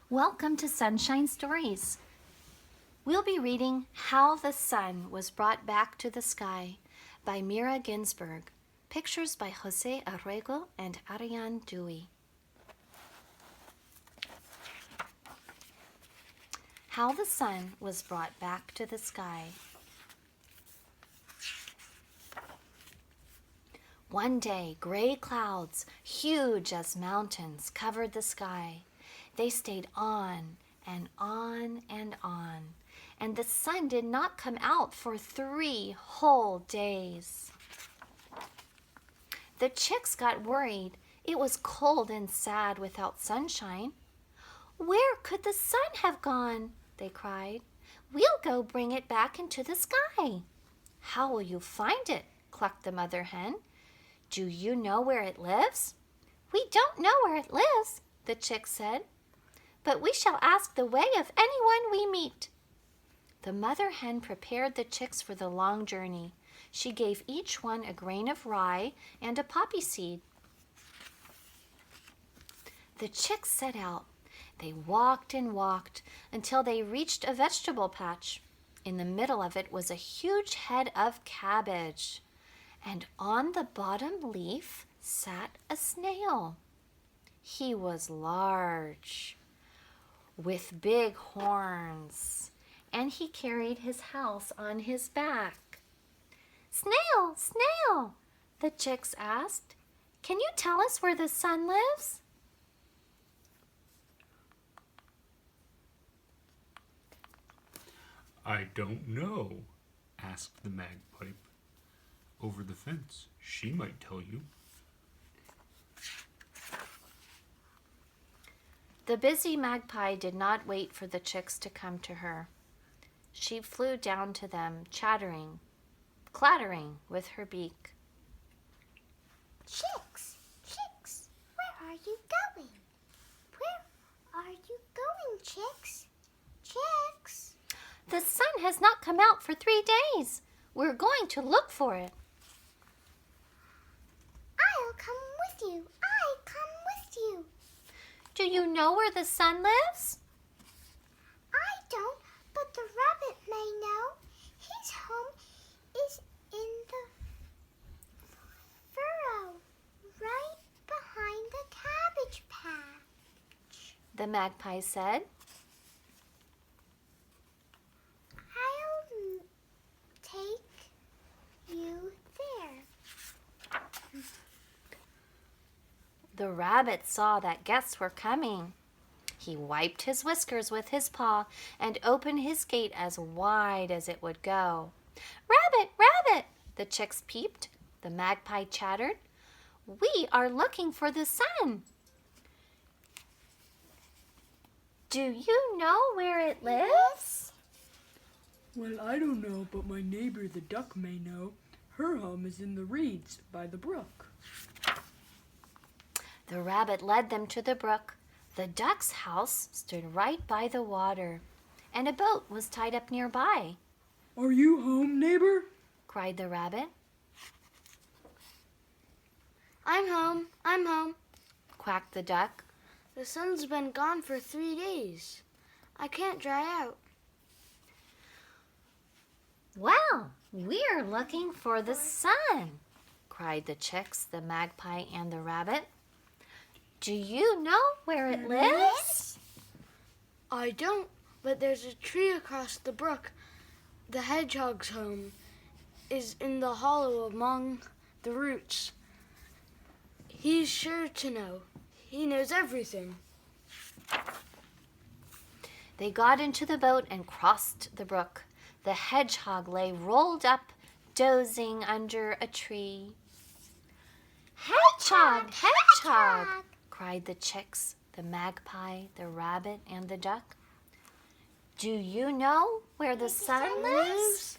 Welcome to Sunshine Stories. We'll be reading How the Sun Was Brought Back to the Sky by Mirra Ginsburg. Pictures by Jose Arrego and Ariane Dewey. How the Sun Was Brought Back to the Sky. One day, gray clouds, huge as mountains, covered the sky. They stayed on and on and on, and the sun did not come out for 3 whole days. The chicks got worried. It was cold and sad without sunshine. "Where could the sun have gone?" they cried. "We'll go bring it back into the sky." "How will you find it?" clucked the mother hen. "Do you know where it lives?" "We don't know where it lives," the chicks said, "but we shall ask the way of anyone we meet." The mother hen prepared the chicks for the long journey. She gave each one a grain of rye and a poppy seed. The chicks set out. They walked and walked until they reached a vegetable patch. In the middle of it was a huge head of cabbage, and on the bottom leaf sat a snail. He was large, with big horns, and he carried his house on his back. "Snail, snail," the chicks asked, "can you tell us where the sun lives?" "I don't know," asked the magpie. "Over the fence, she might tell you." The busy magpie did not wait for the chicks to come to her. She flew down to them, chattering, clattering with her beak. "Chicks, chicks, where are you going? Where are you going, chicks? Chicks?" "The sun has not come out for 3 days. We're going to look for it." "I'll come with you. I come with you." "Do you know where the sun lives?" "I don't, but the rabbit may know. His home is in the furrow, right behind the cabbage patch." The magpie said. "I'll take you there." The rabbit saw that guests were coming. He wiped his whiskers with his paw and opened his gate as wide as it would go. "Rabbit, rabbit," the chicks peeped. The magpie chattered. "We are looking for the sun. Do you know where it lives?" "Well, I don't know, but my neighbor the duck may know. Her home is in the reeds by the brook." The rabbit led them to the brook. The duck's house stood right by the water, and a boat was tied up nearby. "Are you home, neighbor?" cried the rabbit. I'm home, Quacked the duck. The sun's been gone for 3 days. I can't dry out. "Well, we're looking for the sun," cried the chicks, the magpie, and the rabbit. "Do you know where it lives?" I don't, but there's a tree across the brook. The hedgehog's home is in the hollow among the roots. He's sure to know. He knows everything." They got into the boat and crossed the brook. The hedgehog lay rolled up, dozing under a tree. "Hedgehog, hedgehog," cried the chicks, the magpie, the rabbit, and the duck. "Do you know where the sun lives?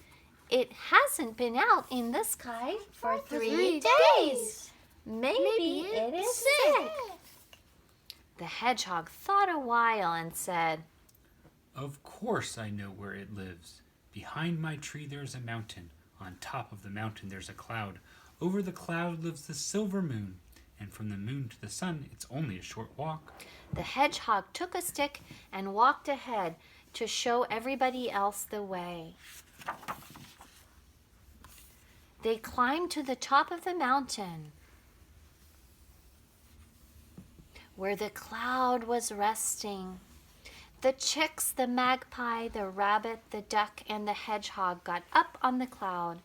It hasn't been out in the sky for 3 days. Maybe it is sick." The hedgehog thought a while and said, "Of course I know where it lives. Behind my tree there's a mountain. On top of the mountain there's a cloud. Over the cloud lives the silver moon. And from the moon to the sun, it's only a short walk. The hedgehog took a stick and walked ahead to show everybody else the way. They climbed to the top of the mountain, where the cloud was resting. The chicks, the magpie, the rabbit, the duck, and the hedgehog got up on the cloud.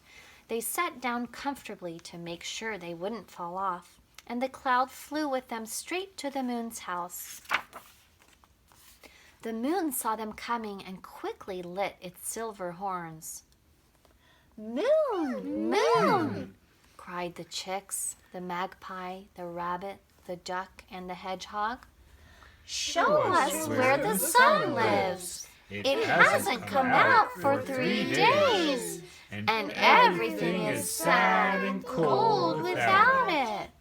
They sat down comfortably to make sure they wouldn't fall off, and the cloud flew with them straight to the moon's house. The moon saw them coming and quickly lit its silver horns. "Moon, moon!" cried the chicks, the magpie, the rabbit, the duck, and the hedgehog. "Show us where the sun lives. It hasn't come out for 3 days, and everything is sad and cold without it."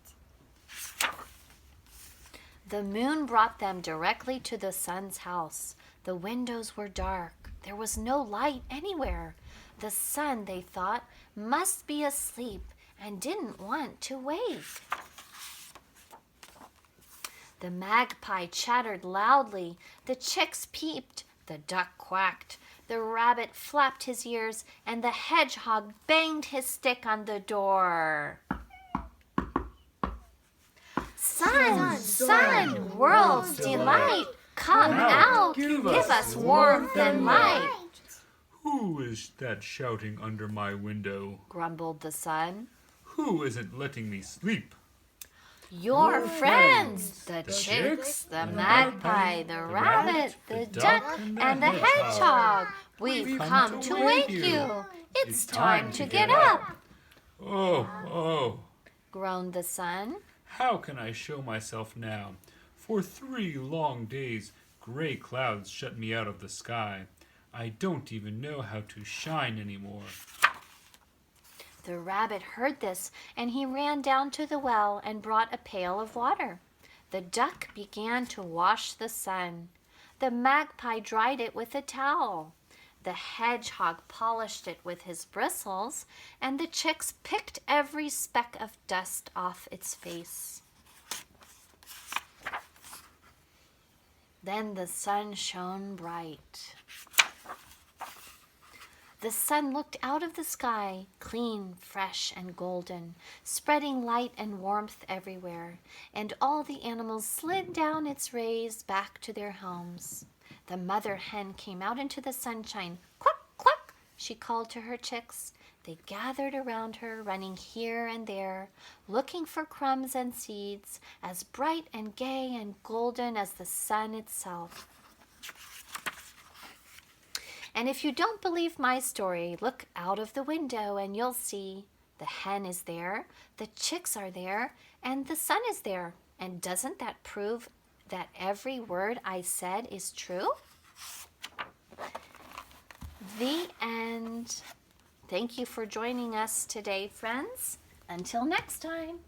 The moon brought them directly to the sun's house. The windows were dark. There was no light anywhere. The sun, they thought, must be asleep and didn't want to wake. The magpie chattered loudly. The chicks peeped. The duck quacked. The rabbit flapped his ears, and the hedgehog banged his stick on the door. "Sun, sun, world's delight, come out, give us warmth and light," Who is that shouting under my window? grumbled the sun. Who isn't letting me sleep? "Your friends, the chicks, the magpie, the rabbit, the duck, and the hedgehog. We've come to wake you. It's time to get up," Oh, groaned the sun. how can I show myself now? For 3 long days, gray clouds shut me out of the sky. I don't even know how to shine anymore. The rabbit heard this, and he ran down to the well and brought a pail of water. The duck began to wash the sun. The magpie dried it with a towel. The hedgehog polished it with his bristles, and the chicks picked every speck of dust off its face. Then the sun shone bright. The sun looked out of the sky, clean, fresh, and golden, spreading light and warmth everywhere, and all the animals slid down its rays back to their homes. The mother hen came out into the sunshine. "Cluck, cluck," she called to her chicks. They gathered around her, running here and there, looking for crumbs and seeds, as bright and gay and golden as the sun itself. And if you don't believe my story, look out of the window and you'll see the hen is there, the chicks are there, and the sun is there. And doesn't that prove that every word I said is true? The end. Thank you for joining us today, friends. Until next time.